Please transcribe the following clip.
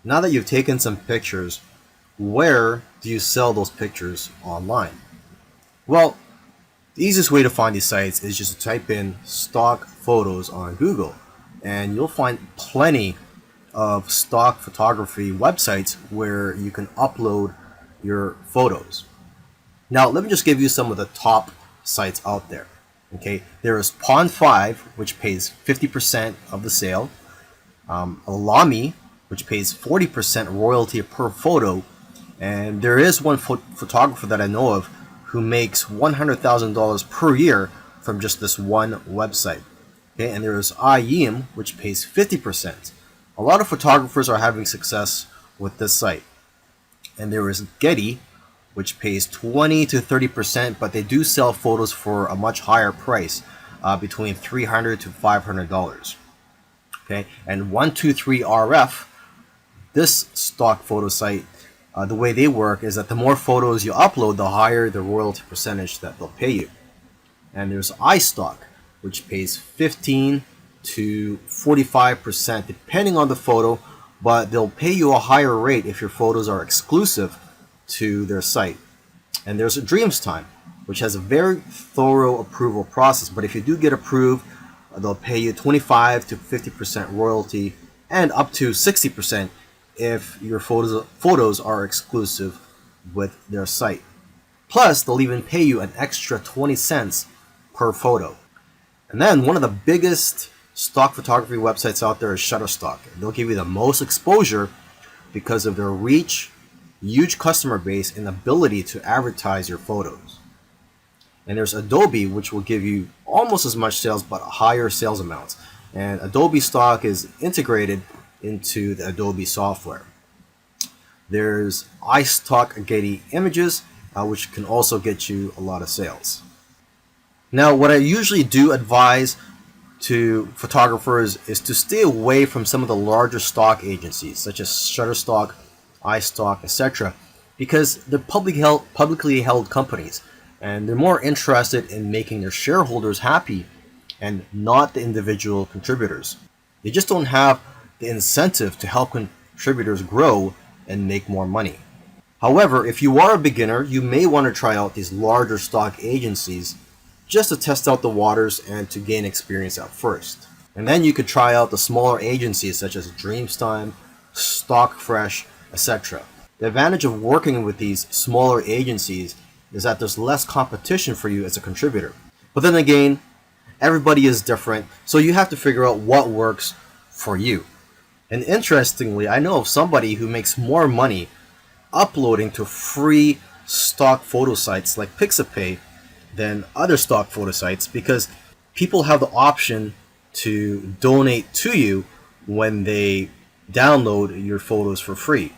Now that you've taken some pictures, where do you sell those pictures online? Well, the easiest way to find these sites is just to type in stock photos on Google, and you'll find plenty of stock photography websites where you can upload your photos. Now, let me just give you some of the top sites out there. Okay, there is Pond5, which pays 50% of the sale. Alamy, which pays 40% royalty per photo, and there is one photographer that I know of who makes $100,000 per year from just this one website. Okay, and there is iYeem, which pays 50%. A lot of photographers are having success with this site. And there is Getty, which pays 20 to 30%, but they do sell photos for a much higher price, between $300 to $500. Okay, and 123RF, this stock photo site, the way they work is that the more photos you upload, the higher the royalty percentage that they'll pay you. And there's iStock, which pays 15 to 45% depending on the photo, but they'll pay you a higher rate if your photos are exclusive to their site. And there's Dreamstime, which has a very thorough approval process, but if you do get approved, they'll pay you 25 to 50% royalty and up to 60% if your photos are exclusive with their site. Plus, they'll even pay you an extra 20 cents per photo. And then one of the biggest stock photography websites out there is Shutterstock. They'll give you the most exposure because of their reach, huge customer base, and ability to advertise your photos. And there's Adobe, which will give you almost as much sales but higher sales amounts. And Adobe stock is integrated into the Adobe software. There's iStock Getty Images, which can also get you a lot of sales. Now, what I usually do advise to photographers is to stay away from some of the larger stock agencies, such as Shutterstock, iStock, etc., because they're publicly held companies, and they're more interested in making their shareholders happy and not the individual contributors. They just don't have the incentive to help contributors grow and make more money. However, if you are a beginner, you may want to try out these larger stock agencies just to test out the waters and to gain experience at first. And then you could try out the smaller agencies such as Dreamstime, Stockfresh, etc. The advantage of working with these smaller agencies is that there's less competition for you as a contributor. But then again, everybody is different, so you have to figure out what works for you. And interestingly, I know of somebody who makes more money uploading to free stock photo sites like Pixabay than other stock photo sites, because people have the option to donate to you when they download your photos for free.